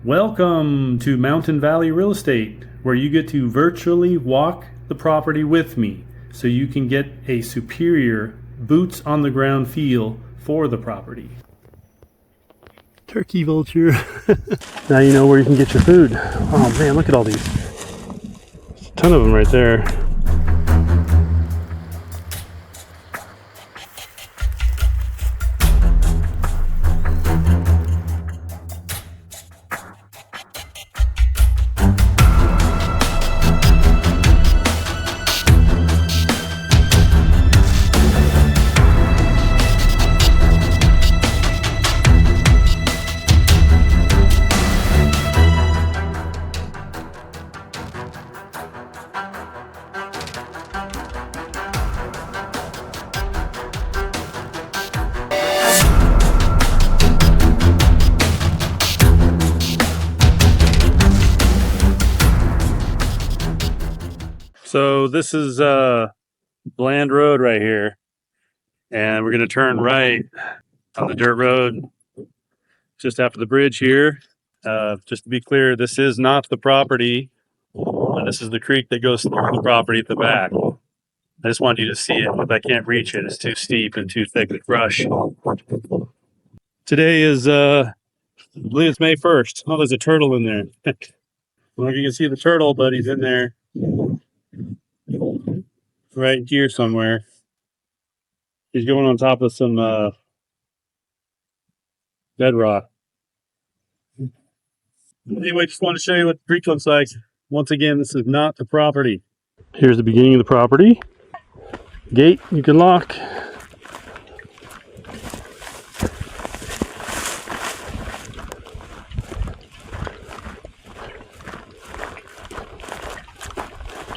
Welcome to Mountain Valley Real Estate, where you get to virtually walk the property with me so you can get a superior boots on the ground feel for the property. Turkey vulture. Now you know where you can get your food. Oh man, look at all these. There's a ton of them right there. So this is Bland Road right here, and we're going to turn right on the dirt road just after the bridge here. Just to be clear, this is not the property. This is the creek that goes through the property at the back. I just want you to see it, but I can't reach it. It's too steep and too thick with brush. Today is, I believe it's May 1st. Oh, there's a turtle in there. I don't know if you can see the turtle, but he's in there. Right here somewhere. He's going on top of some bedrock. Anyway, just want to show you what the creek looks like. Once again, this is not the property. Here's the beginning of the property. Gate you can lock.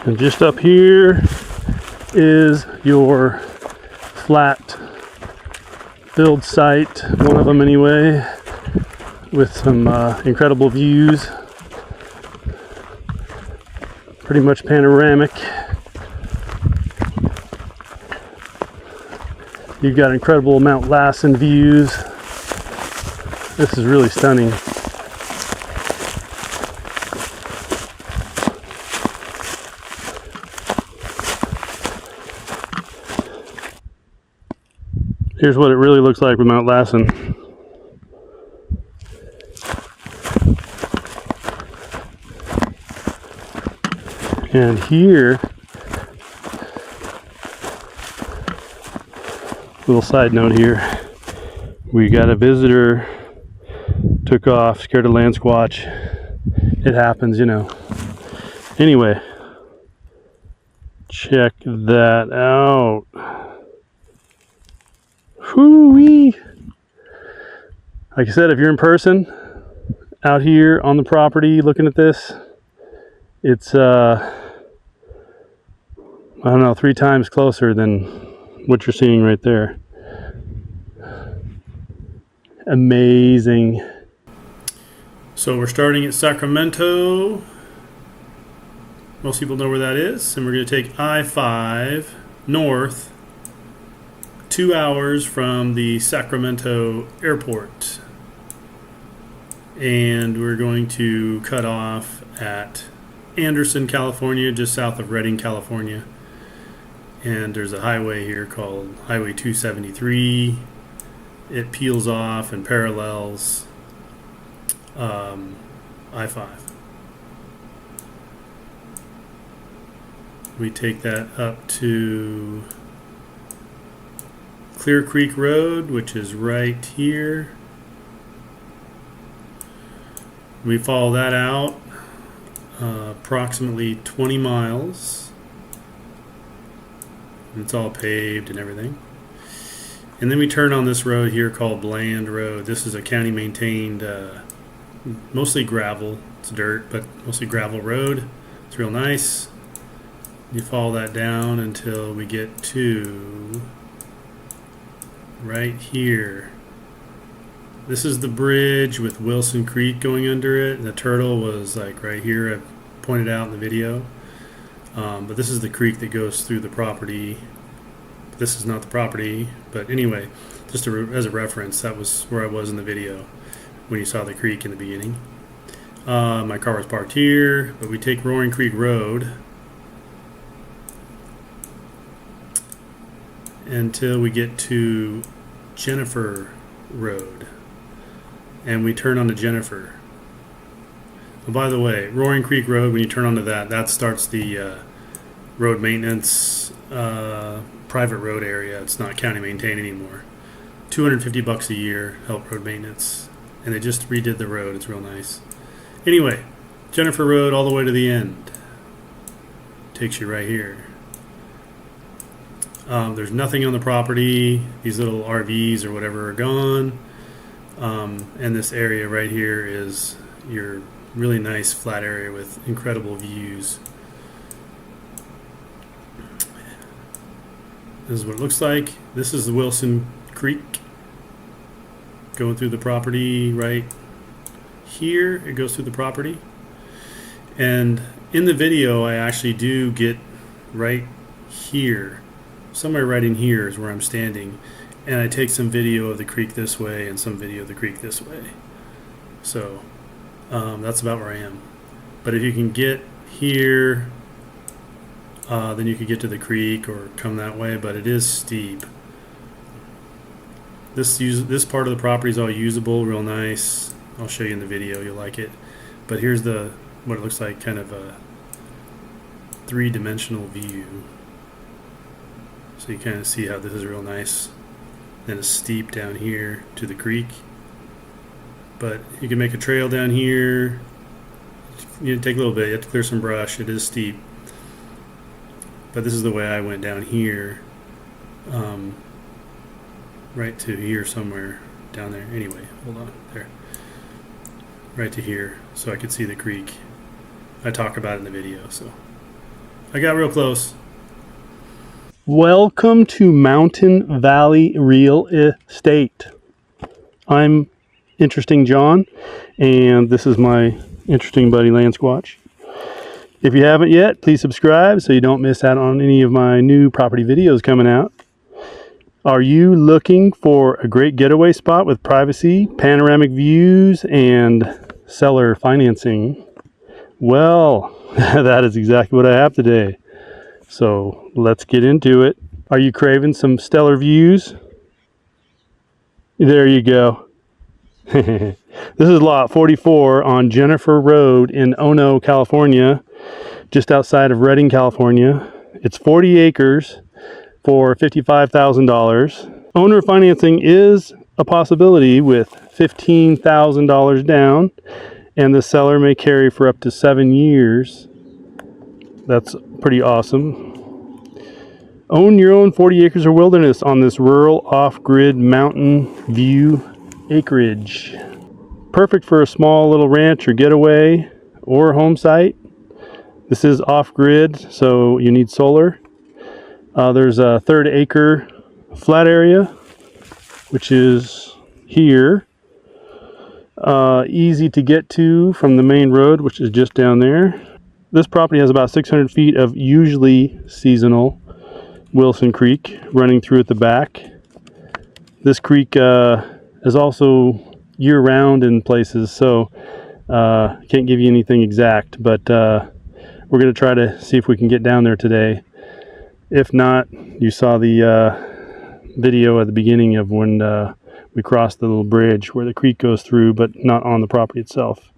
And just up here is your flat build site, one of them anyway, with some incredible views. Pretty much panoramic. You've got incredible Mount Lassen views. This is really stunning. Here's what it really looks like with Mount Lassen. And here, little side note here, we got a visitor, took off, scared a land squatch. It happens, you know. Anyway, check that out. Whoo-wee! Like I said, if you're in person, out here on the property looking at this, it's, I don't know, 3 times closer than what you're seeing right there. Amazing. So we're starting at Sacramento. Most people know where that is. And we're going to take I-5 north, 2 hours from the Sacramento airport. And we're going to cut off at Anderson, California, just south of Redding, California. And there's a highway here called Highway 273. It peels off and parallels I-5. We take that up to Clear Creek Road, which is right here. We follow that out approximately 20 miles. It's all paved and everything. And then we turn on this road here called Bland Road. This is a county maintained, mostly gravel. It's dirt, but mostly gravel road. It's real nice. You follow that down until we get to right here. This is the bridge with Wilson Creek going under it. The turtle was like right here. I pointed out in the video. But this is the creek that goes through the property. This is not the property, but anyway, just as a reference, that was where I was in the video when you saw the creek in the beginning. My car was parked here, but we take Roaring Creek Road until we get to Jennifer Road, and we turn onto Jennifer. Oh, by the way, Roaring Creek Road, when you turn onto that, that starts the road maintenance private road area. It's not county maintained anymore. $250 a year, help road maintenance, and they just redid the road. It's real nice. Anyway, Jennifer Road all the way to the end takes you right here. There's nothing on the property. These little RVs or whatever are gone. And this area right here is your really nice flat area with incredible views. This is what it looks like. This is the Wilson Creek going through the property right here. It goes through the property. And in the video, I actually do get right here. Somewhere right in here is where I'm standing, and I take some video of the creek this way and some video of the creek this way. So that's about where I am. But if you can get here, then you could get to the creek or come that way, but it is steep. This part of the property is all usable, real nice. I'll show you in the video, you'll like it. But here's what it looks like, kind of a three-dimensional view. So you kind of see how this is real nice. Then it's steep down here to the creek. But you can make a trail down here. You take a little bit, you have to clear some brush. It is steep. But this is the way I went down here. Right to here somewhere down there. Anyway, hold on, there. Right to here, so I could see the creek. I talk about it in the video, so I got real close. Welcome to Mountain Valley Real Estate. I'm Interesting John, and this is my interesting buddy Land Squatch. If you haven't yet, please subscribe so you don't miss out on any of my new property videos coming out. Are you looking for a great getaway spot with privacy, panoramic views, and seller financing? Well, that is exactly what I have today. So let's get into it. Are you craving some stellar views? There you go. This is lot 44 on Jennifer Road in Ono, California, just outside of Redding, California. It's 40 acres for $55,000. Owner financing is a possibility with $15,000 down, and the seller may carry for up to 7 years. That's pretty awesome. Own your own 40 acres of wilderness on this rural off-grid mountain view acreage. Perfect for a small little ranch or getaway or home site. This is off-grid, so you need solar. There's a third acre flat area, which is here. Easy to get to from the main road, which is just down there. This property has about 600 feet of usually seasonal Wilson Creek running through at the back. This creek is also year-round in places, so can't give you anything exact, but we're going to try to see if we can get down there today. If not, you saw the video at the beginning of when we crossed the little bridge where the creek goes through, but not on the property itself.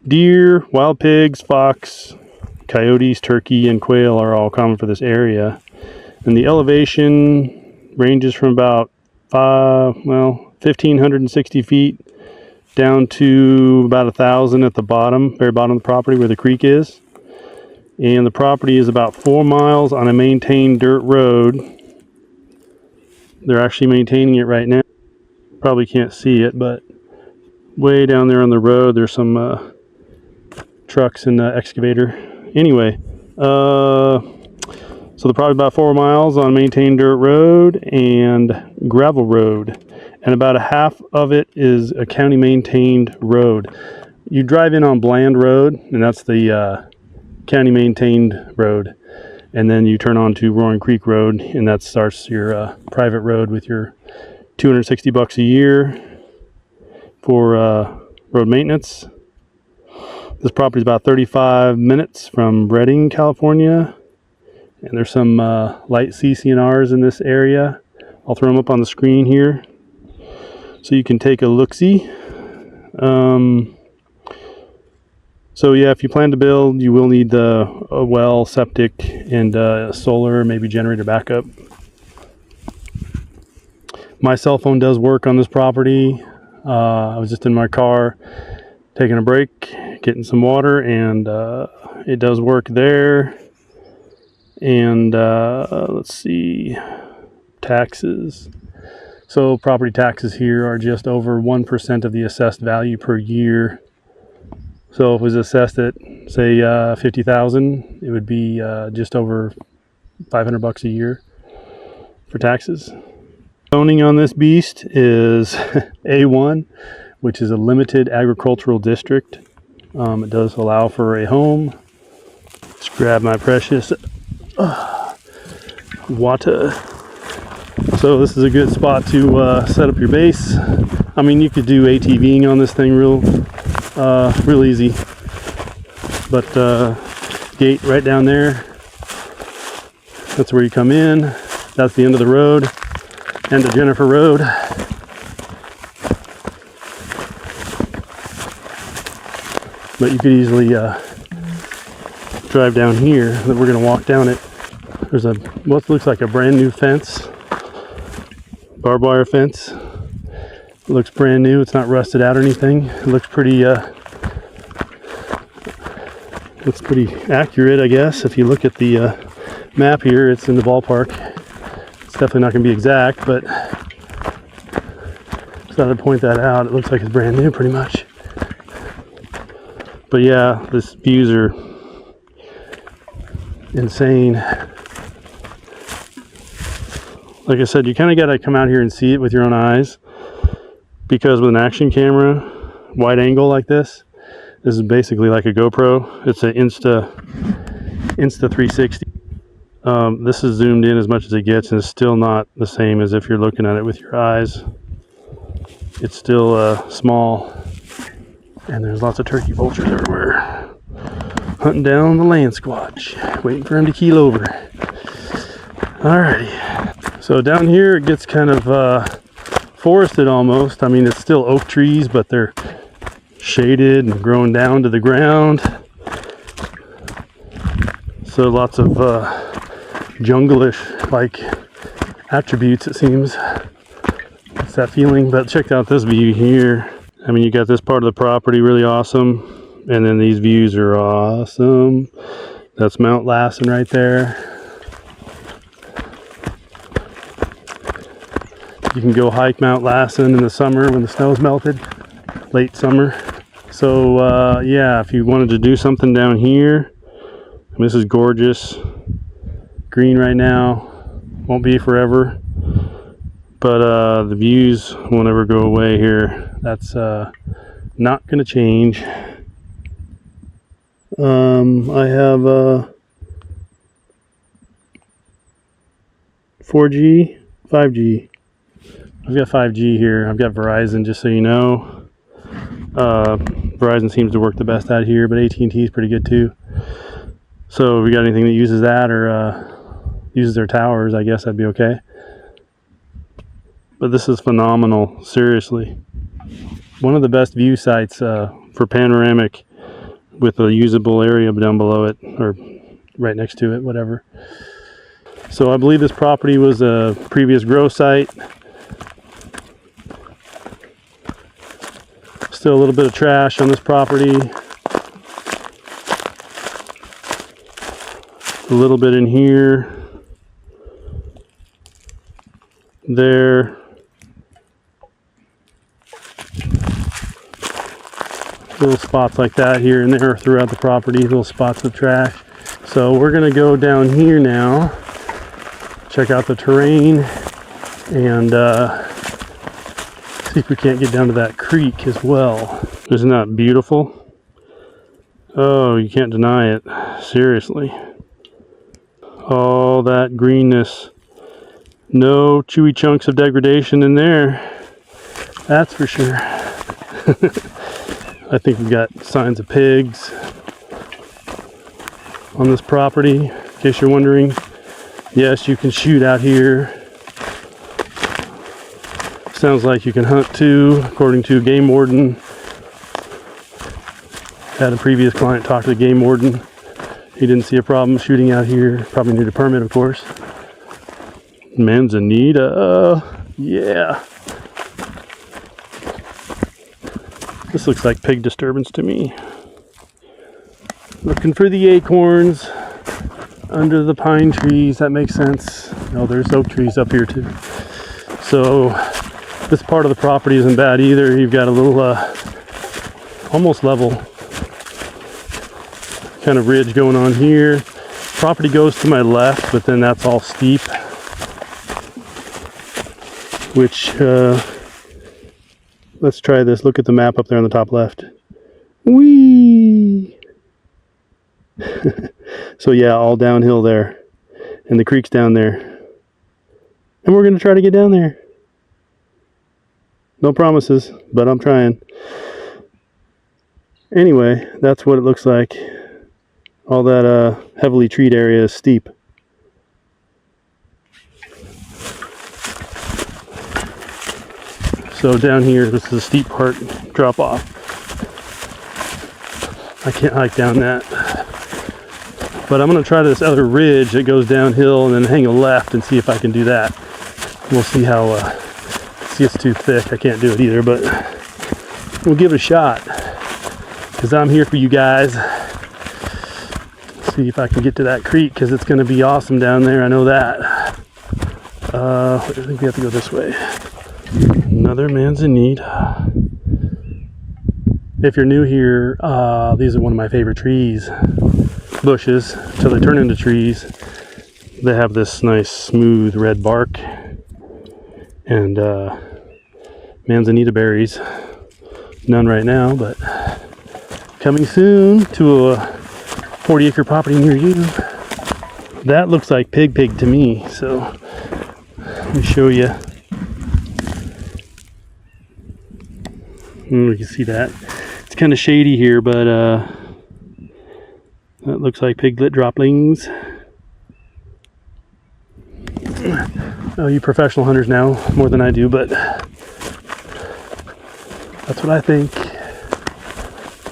Deer, wild pigs, fox, coyotes, turkey, and quail are all common for this area. And the elevation ranges from about 1,560 feet down to about 1,000 at the bottom, very bottom of the property where the creek is. And the property is about 4 miles on a maintained dirt road. They're actually maintaining it right now. Probably can't see it, but way down there on the road, there's some trucks and excavator. Anyway, so they're probably about 4 miles on maintained dirt road and gravel road, and about a half of it is a county maintained road. You drive in on Bland Road, and that's the county maintained road, and then you turn on to Roaring Creek Road, and that starts your private road with your $260 a year for road maintenance. This property is about 35 minutes from Redding, California. And there's some light CCRS in this area. I'll throw them up on the screen here so you can take a look-see. So yeah, if you plan to build, you will need a well, septic, and solar, maybe generator backup. My cell phone does work on this property. I was just in my car taking a break, getting some water, and it does work there. And let's see, taxes. So property taxes here are just over 1% of the assessed value per year. So if it was assessed at, say, $50,000, it would be just over $500 a year for taxes. Zoning on this beast is A1, which is a limited agricultural district. It does allow for a home. Let's grab my precious water. So this is a good spot to set up your base. I mean, you could do ATVing on this thing real easy. But gate right down there. That's where you come in. That's the end of the road. End of Jennifer Road. But you could easily drive down here. That we're going to walk down it. There's what looks like a brand new fence, barbed wire fence. It looks brand new. It's not rusted out or anything. It looks pretty accurate, I guess. If you look at the map here, it's in the ballpark. It's definitely not going to be exact, but just thought I'd point that out. It looks like it's brand new, pretty much. But yeah, these views are insane. Like I said, you kind of got to come out here and see it with your own eyes, because with an action camera, wide angle like this is basically like a GoPro. It's an Insta 360. This is zoomed in as much as it gets, and it's still not the same as if you're looking at it with your eyes. It's still small, and there's lots of turkey vultures everywhere, hunting down the land squatch, waiting for him to keel over. Alrighty, so down here it gets kind of forested almost. I mean, it's still oak trees, but they're shaded and growing down to the ground. So lots of jungle-ish like attributes, it seems. It's that feeling. But check out this view here. I mean, you got this part of the property really awesome, and then these views are awesome. That's Mount Lassen right there. You can go hike Mount Lassen in the summer when the snow's melted, late summer. So yeah, if you wanted to do something down here, and this is gorgeous. Green right now, won't be forever, but the views won't ever go away here. That's not going to change. I have 4G, 5G. I've got 5G here. I've got Verizon, just so you know. Verizon seems to work the best out here, but AT&T is pretty good too. So if we got anything that uses that or uses their towers, I guess that'd be okay. But this is phenomenal, seriously. One of the best view sites for panoramic, with a usable area down below it, or right next to it, whatever. So I believe this property was a previous grow site. Still a little bit of trash on this property. A little bit in here. There. Little spots like that here and there throughout the property, little spots of trash. So we're gonna go down here now, check out the terrain, and see if we can't get down to that creek as well. Isn't that beautiful? Oh, you can't deny it. Seriously. All that greenness. No chewy chunks of degradation in there. That's for sure. I think we've got signs of pigs on this property, in case you're wondering. Yes, you can shoot out here. Sounds like you can hunt too, according to game warden. Had a previous client talk to the game warden. He didn't see a problem shooting out here. Probably need a permit, of course. Manzanita, yeah. This looks like pig disturbance to me. Looking for the acorns under the pine trees. That makes sense. Oh, there's oak trees up here too. So this part of the property isn't bad either. You've got a little almost level kind of ridge going on here. Property goes to my left, but then that's all steep, which let's try this. Look at the map up there on the top left. Whee! So yeah, all downhill there, and the creek's down there, and we're gonna try to get down there. No promises, but I'm trying. Anyway, that's what it looks like. All that heavily treed area is steep. So down here, this is a steep part drop off. I can't hike down that. But I'm going to try this other ridge that goes downhill and then hang a left and see if I can do that. We'll see how, see it's too thick. I can't do it either, but we'll give it a shot. Because I'm here for you guys. See if I can get to that creek, because it's going to be awesome down there. I know that. I think we have to go this way. Another manzanita. If you're new here, these are one of my favorite trees. Bushes, till they turn into trees. They have this nice smooth red bark. And manzanita berries. None right now, but coming soon to a 40-acre property near you. That looks like pig to me, so let me show you. You can see that. It's kind of shady here, but that looks like piglet droppings. Oh, you professional hunters know more than I do, but that's what I think.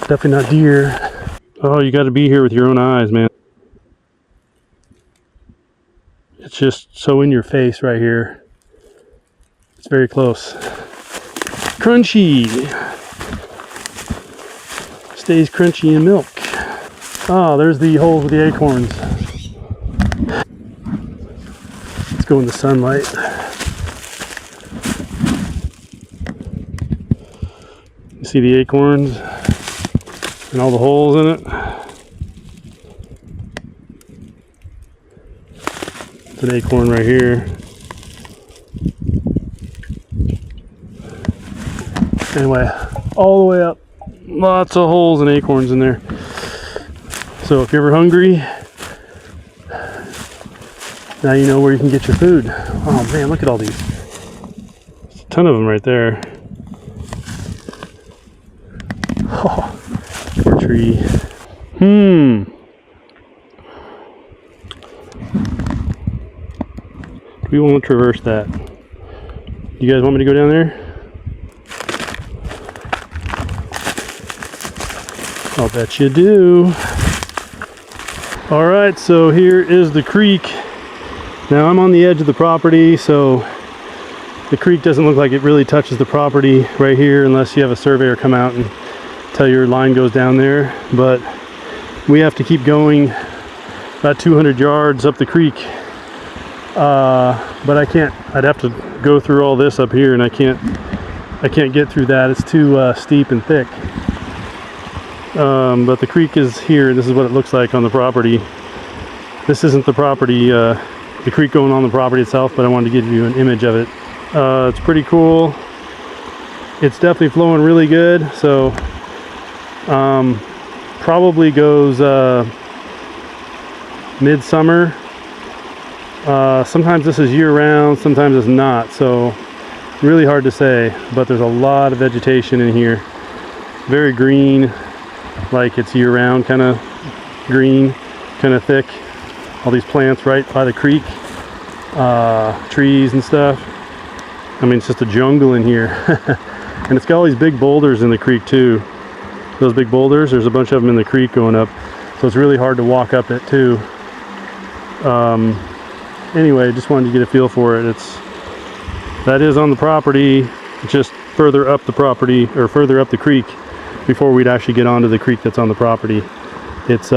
Definitely not deer. Oh, you got to be here with your own eyes, man. It's just so in your face right here. It's very close. Crunchy. Stays crunchy in milk. Oh, there's the holes with the acorns. Let's go in the sunlight. You see the acorns and all the holes in it? It's an acorn right here. Anyway, all the way up. Lots of holes and acorns in there. So if you're ever hungry, now you know where you can get your food. Oh man, look at all these. There's a ton of them right there. Oh, poor tree. Do we want to traverse that? You guys want me to go down there? I'll bet you do. Alright, so here is the creek. Now I'm on the edge of the property, so the creek doesn't look like it really touches the property right here unless you have a surveyor come out and tell your line goes down there. But we have to keep going about 200 yards up the creek. But I can't, I'd have to go through all this up here, and I can't get through that. It's too steep and thick. But the creek is here. This is what it looks like on the property. This isn't the property, the creek going on the property itself, but I wanted to give you an image of it. It's pretty cool. It's definitely flowing really good. So probably goes midsummer. Sometimes this is year-round, sometimes it's not. So really hard to say, but there's a lot of vegetation in here. very green, like it's year-round kind of green, kind of thick. All these plants right by the creek, trees and stuff. I mean, it's just a jungle in here. And it's got all these big boulders in the creek too. Those big boulders, there's a bunch of them in the creek going up, so it's really hard to walk up it too. Anyway, just wanted to get a feel for it. That is on the property, just further up the property, or further up the creek, before we'd actually get onto the creek that's on the property. It's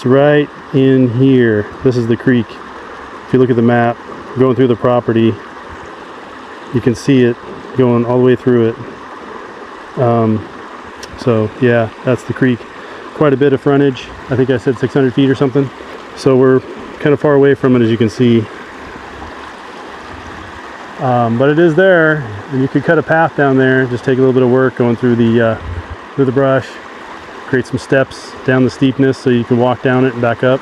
right in here. This is the creek. If you look at the map, going through the property, you can see it going all the way through it. So yeah, that's the creek. Quite a bit of frontage. I think I said 600 feet or something. So we're kind of far away from it, as you can see. But it is there, and you could cut a path down there. Just take a little bit of work going through the brush. Create some steps down the steepness so you can walk down it and back up.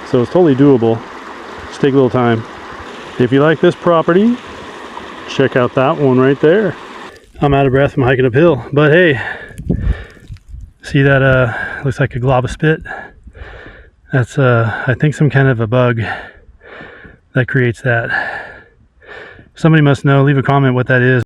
So it's totally doable. Just take a little time. If you like this property, check out that one right there. I'm out of breath from hiking uphill, but hey, see that looks like a glob of spit? That's I think some kind of a bug that creates that. Somebody must know. Leave a comment what that is.